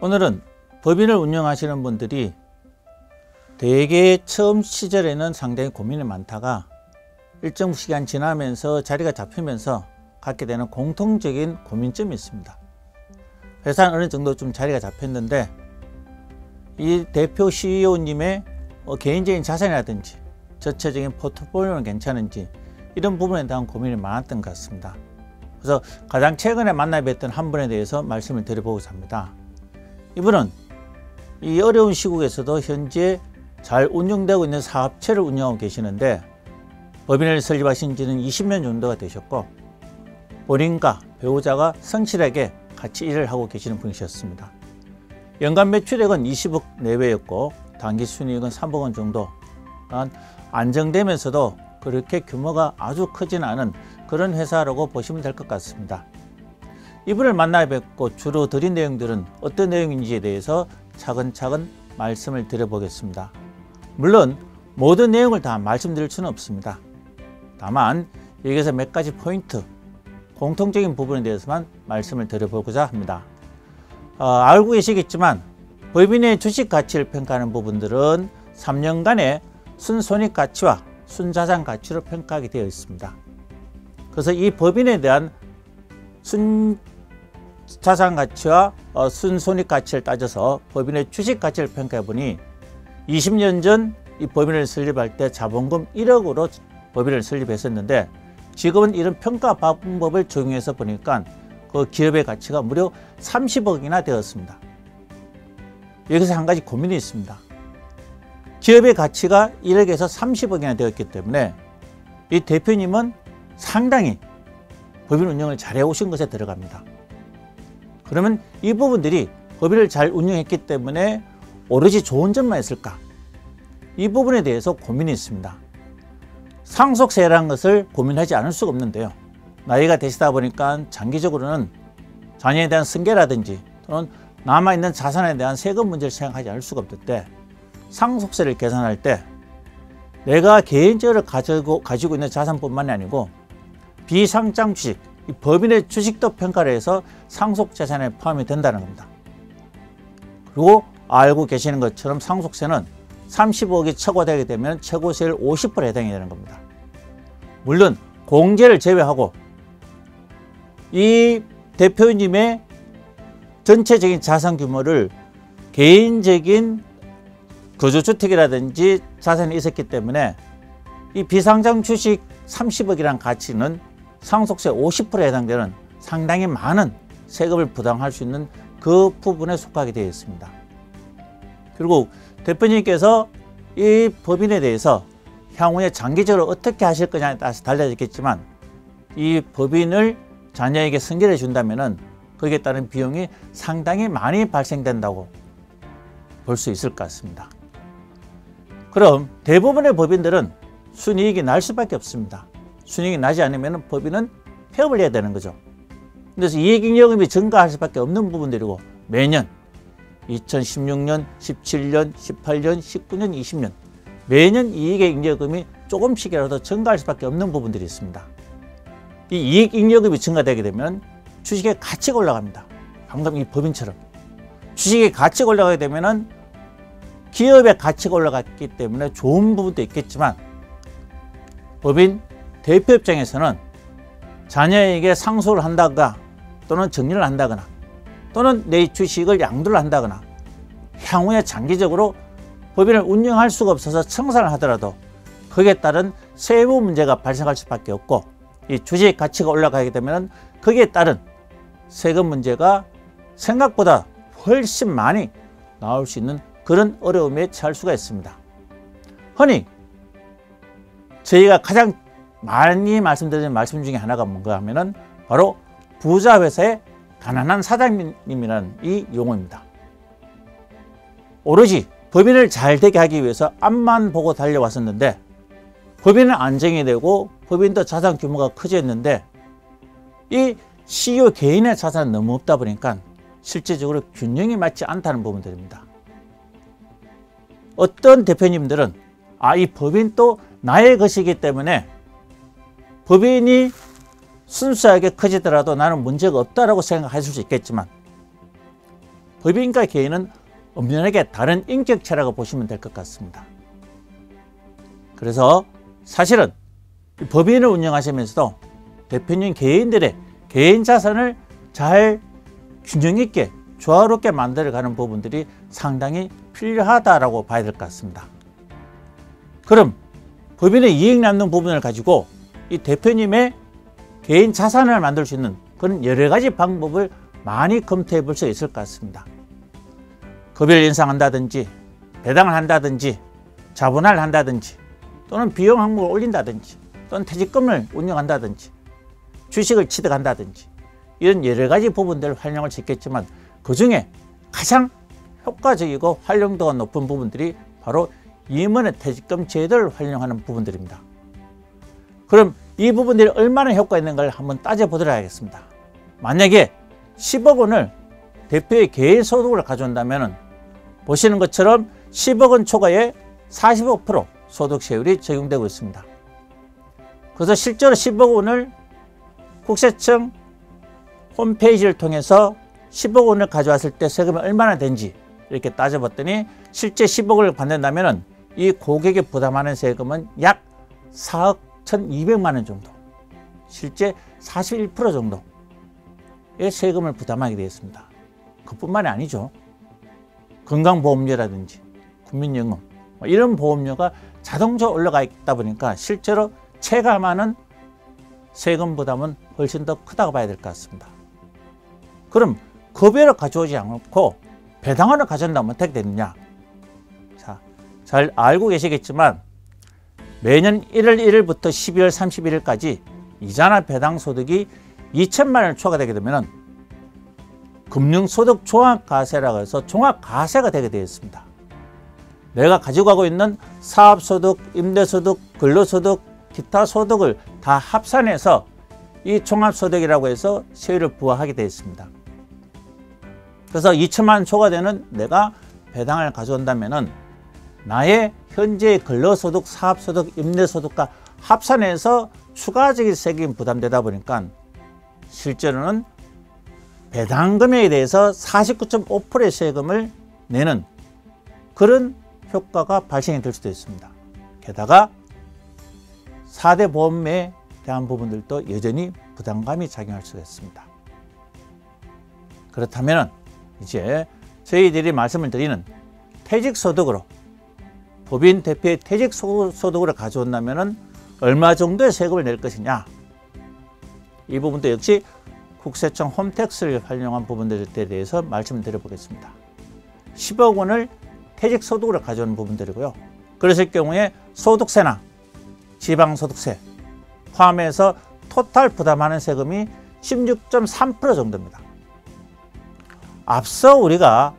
오늘은 법인을 운영하시는 분들이 되게 처음 시절에는 상당히 고민이 많다가 일정 시간 지나면서 자리가 잡히면서 갖게 되는 공통적인 고민점이 있습니다. 회사는 어느 정도 좀 자리가 잡혔는데 이 대표 CEO님의 개인적인 자산이라든지 전체적인 포트폴리오는 괜찮은지 이런 부분에 대한 고민이 많았던 것 같습니다. 그래서 가장 최근에 만나 뵀던 한 분에 대해서 말씀을 드려보고자 합니다. 이분은 이 어려운 시국에서도 현재 잘 운영되고 있는 사업체를 운영하고 계시는데 법인을 설립하신 지는 20년 정도가 되셨고 본인과 배우자가 성실하게 같이 일을 하고 계시는 분이셨습니다. 연간 매출액은 20억 내외였고 단기 순이익은 3억 원 정도, 안정되면서도 그렇게 규모가 아주 크지는 않은 그런 회사라고 보시면 될 것 같습니다. 이분을 만나 뵙고 주로 드린 내용들은 어떤 내용인지에 대해서 차근차근 말씀을 드려보겠습니다. 물론 모든 내용을 다 말씀드릴 수는 없습니다. 다만 여기서 몇 가지 포인트, 공통적인 부분에 대해서만 말씀을 드려보고자 합니다. 알고 계시겠지만 법인의 주식 가치를 평가하는 부분들은 3년간의 순손익가치와 순자산가치로 평가하게 되어 있습니다. 그래서 이 법인에 대한 순자산가치와 순손익가치를 따져서 법인의 주식가치를 평가해 보니 20년 전 이 법인을 설립할 때 자본금 1억으로 법인을 설립했었는데 지금은 이런 평가 방법을 적용해서 보니까 그 기업의 가치가 무려 30억이나 되었습니다. 여기서 한 가지 고민이 있습니다. 기업의 가치가 1억에서 30억이나 되었기 때문에 이 대표님은 상당히 법인 운영을 잘 해오신 것에 들어갑니다. 그러면 이 부분들이 법인을 잘 운영했기 때문에 오로지 좋은 점만 있을까? 이 부분에 대해서 고민이 있습니다. 상속세라는 것을 고민하지 않을 수가 없는데요. 나이가 되시다 보니까 장기적으로는 자녀에 대한 승계라든지 또는 남아있는 자산에 대한 세금 문제를 생각하지 않을 수가 없는데 상속세를 계산할 때 내가 개인적으로 가지고 있는 자산뿐만이 아니고 비상장 주식, 이 법인의 주식도 평가를 해서 상속재산에 포함이 된다는 겁니다. 그리고 알고 계시는 것처럼 상속세는 30억이 초과되게 되면 최고세율 50%에 해당이 되는 겁니다. 물론 공제를 제외하고 이 대표님의 전체적인 자산 규모를 개인적인 거주주택이라든지 자산이 있었기 때문에 이 비상장 주식 30억이라는 가치는 상속세 50%에 해당되는 상당히 많은 세금을 부담할 수 있는 그 부분에 속하게 되어 있습니다. 그리고 대표님께서 이 법인에 대해서 향후에 장기적으로 어떻게 하실 거냐에 따라서 달라졌겠지만 이 법인을 자녀에게 승계해 준다면 거기에 따른 비용이 상당히 많이 발생된다고 볼 수 있을 것 같습니다. 그럼 대부분의 법인들은 순이익이 날 수밖에 없습니다. 순이익이 나지 않으면 법인은 폐업을 해야 되는 거죠. 그래서 이익잉여금이 증가할 수밖에 없는 부분들이고 매년 2016년, 17년, 18년, 19년, 20년 매년 이익의 잉여금이 조금씩이라도 증가할 수밖에 없는 부분들이 있습니다. 이 이익잉여금이 증가되게 되면 주식의 가치가 올라갑니다. 방금 이 법인처럼 주식의 가치가 올라가게 되면 기업의 가치가 올라갔기 때문에 좋은 부분도 있겠지만 법인 대표 입장에서는 자녀에게 상속을 한다거나 또는 정리를 한다거나 또는 내 주식을 양도를 한다거나 향후에 장기적으로 법인을 운영할 수가 없어서 청산을 하더라도 거기에 따른 세무 문제가 발생할 수밖에 없고 이 주식 가치가 올라가게 되면 거기에 따른 세금 문제가 생각보다 훨씬 많이 나올 수 있는 그런 어려움에 처할 수가 있습니다. 흔히 저희가 가장 많이 말씀드리는 말씀 중에 하나가 뭔가 하면은 바로 부자 회사의 가난한 사장님이라는 이 용어입니다. 오로지 법인을 잘 되게 하기 위해서 앞만 보고 달려왔었는데 법인은 안정이 되고 법인도 자산 규모가 커졌는데 이 CEO 개인의 자산은 너무 없다 보니까 실제적으로 균형이 맞지 않다는 부분들입니다. 어떤 대표님들은 이 법인도 나의 것이기 때문에 법인이 순수하게 커지더라도 나는 문제가 없다라고 생각하실 수 있겠지만 법인과 개인은 엄연하게 다른 인격체라고 보시면 될 것 같습니다. 그래서 사실은 법인을 운영하시면서도 대표님 개인들의 개인 자산을 잘 균형 있게 조화롭게 만들어가는 부분들이 상당히 필요하다라고 봐야 될 것 같습니다. 그럼 법인의 이익 남는 부분을 가지고 이 대표님의 개인 자산을 만들 수 있는 그런 여러 가지 방법을 많이 검토해 볼 수 있을 것 같습니다. 급여를 인상한다든지, 배당을 한다든지, 자본화를 한다든지, 또는 비용 항목을 올린다든지, 또는 퇴직금을 운영한다든지, 주식을 취득한다든지, 이런 여러 가지 부분들을 활용할 수 있겠지만 그 중에 가장 효과적이고 활용도가 높은 부분들이 바로 임원의 퇴직금 제도를 활용하는 부분들입니다. 그럼 이 부분들이 얼마나 효과 있는가를 한번 따져보도록 하겠습니다. 만약에 10억 원을 대표의 개인 소득을 가져온다면 보시는 것처럼 10억 원 초과에 45% 소득세율이 적용되고 있습니다. 그래서 실제로 10억 원을 국세청 홈페이지를 통해서 10억 원을 가져왔을 때 세금이 얼마나 된지 이렇게 따져봤더니 실제 10억 원을 받는다면 이 고객이 부담하는 세금은 약 4억 1,200만 원 정도, 실제 41% 정도의 세금을 부담하게 되었습니다. 그뿐만이 아니죠. 건강보험료라든지 국민연금 이런 보험료가 자동적으로 올라가 있다 보니까 실제로 체감하는 세금 부담은 훨씬 더 크다고 봐야 될 것 같습니다. 그럼 급여를 가져오지 않고 배당을 가져온다면 어떻게 되느냐? 자, 잘 알고 계시겠지만 매년 1월 1일부터 12월 31일까지 이자나 배당 소득이 2천만 원을 초과되게 되면 금융소득 종합과세라고 해서 종합과세가 되게 되어 있습니다. 내가 가지고 가고 있는 사업소득, 임대소득, 근로소득, 기타 소득을 다 합산해서 이 종합소득이라고 해서 세율을 부과하게 되어 있습니다. 그래서 2천만 원 초과되는 내가 배당을 가져온다면 나의 현재의 근로소득, 사업소득, 임대소득과 합산해서 추가적인 세금이 부담되다 보니까 실제로는 배당 금액에 대해서 49.5%의 세금을 내는 그런 효과가 발생이 될 수도 있습니다. 게다가 4대 보험에 대한 부분들도 여전히 부담감이 작용할 수가 있습니다. 그렇다면 이제 저희들이 말씀을 드리는 퇴직소득으로 법인 대표의 퇴직소득으로 가져온다면 얼마 정도의 세금을 낼 것이냐, 이 부분도 역시 국세청 홈택스를 활용한 부분들에 대해서 말씀을 드려보겠습니다. 10억 원을 퇴직소득으로 가져오는 부분들이고요. 그랬을 경우에 소득세나 지방소득세 포함해서 토탈 부담하는 세금이 16.3% 정도입니다. 앞서 우리가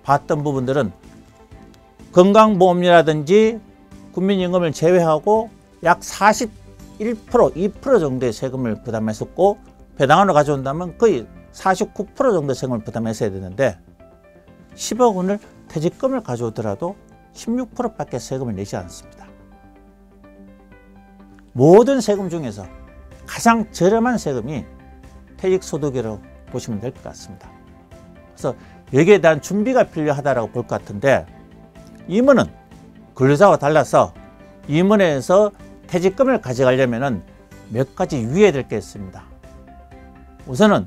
봤던 부분들은 건강보험료라든지 국민연금을 제외하고 약 41%, 2% 정도의 세금을 부담했었고 배당으로 가져온다면 거의 49% 정도의 세금을 부담했어야 되는데 10억 원을 퇴직금을 가져오더라도 16%밖에 세금을 내지 않습니다. 모든 세금 중에서 가장 저렴한 세금이 퇴직소득이라고 보시면 될 것 같습니다. 그래서 여기에 대한 준비가 필요하다고 볼 것 같은데 임원은 근로자와 달라서 임원에서 퇴직금을 가져가려면 몇 가지 유의해야 될 게 있습니다. 우선은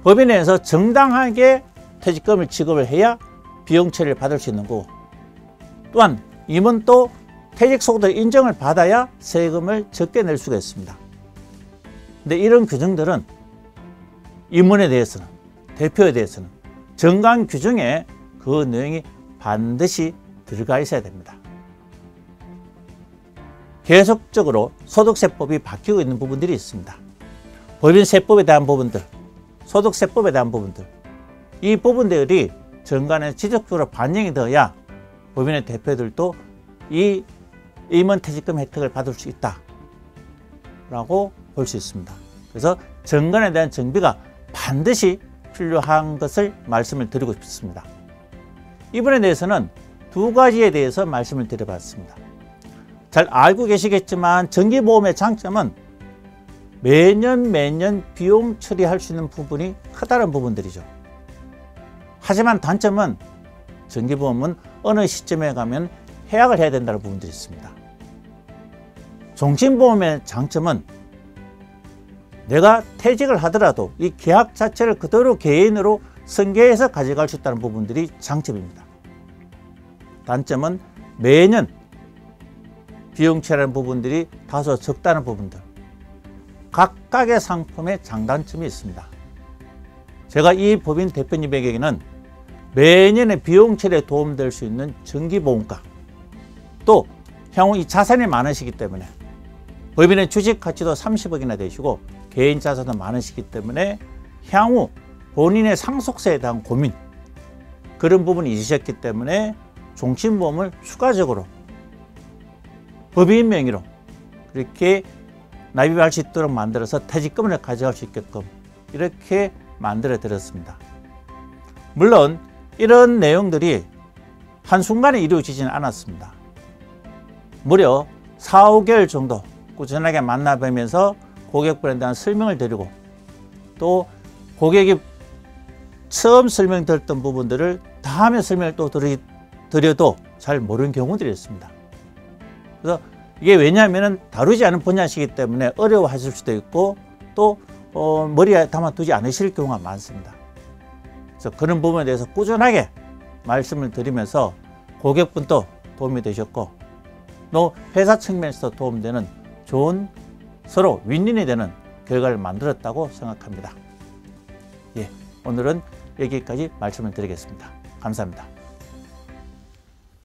법인에서 정당하게 퇴직금을 지급을 해야 비용 처리를 받을 수 있는 거고, 또한 임원도 퇴직소득 인정을 받아야 세금을 적게 낼 수가 있습니다. 근데 이런 규정들은 임원에 대해서는, 대표에 대해서는 정관 규정에 그 내용이 반드시 들어가 있어야 됩니다. 계속적으로 소득세법이 바뀌고 있는 부분들이 있습니다. 법인세법에 대한 부분들, 소득세법에 대한 부분들, 이 부분들이 정관에 지속적으로 반영이 되어야 법인의 대표들도 이 임원 퇴직금 혜택을 받을 수 있다라고 볼 수 있습니다. 그래서 정관에 대한 정비가 반드시 필요한 것을 말씀을 드리고 싶습니다. 이 부분에 대해서는 두 가지에 대해서 말씀을 드려봤습니다. 잘 알고 계시겠지만 정기보험의 장점은 매년 비용 처리할 수 있는 부분이 크다는 부분들이죠. 하지만 단점은 정기보험은 어느 시점에 가면 해약을 해야 된다는 부분들이 있습니다. 종신보험의 장점은 내가 퇴직을 하더라도 이 계약 자체를 그대로 개인으로 승계해서 가져갈 수 있다는 부분들이 장점입니다. 단점은 매년 비용치라는 부분들이 다소 적다는 부분들, 각각의 상품의 장단점이 있습니다. 제가 이 법인 대표님에게는 매년의 비용 처리에 도움될 수 있는 정기보험가, 또 향후 이 자산이 많으시기 때문에 법인의 주식 가치도 30억이나 되시고 개인 자산도 많으시기 때문에 향후 본인의 상속세에 대한 고민, 그런 부분이 있으셨기 때문에 종신보험을 추가적으로 법인 명의로 그렇게 납입할 수 있도록 만들어서 퇴직금을 가져갈 수 있게끔 이렇게 만들어 드렸습니다. 물론 이런 내용들이 한순간에 이루어지지는 않았습니다. 무려 4, 5개월 정도 꾸준하게 만나뵈면서 고객분에 대한 설명을 드리고, 또 고객이 처음 설명드렸던 부분들을 다음에 설명을 또 드려도 잘 모르는 경우들이 있습니다. 그래서 이게 왜냐하면 다루지 않은 분야시기 때문에 어려워하실 수도 있고, 또 머리에 담아두지 않으실 경우가 많습니다. 그래서 그런 부분에 대해서 꾸준하게 말씀을 드리면서 고객분도 도움이 되셨고, 또 회사 측면에서 도움되는 좋은 서로 윈윈이 되는 결과를 만들었다고 생각합니다. 예, 오늘은 여기까지 말씀을 드리겠습니다. 감사합니다.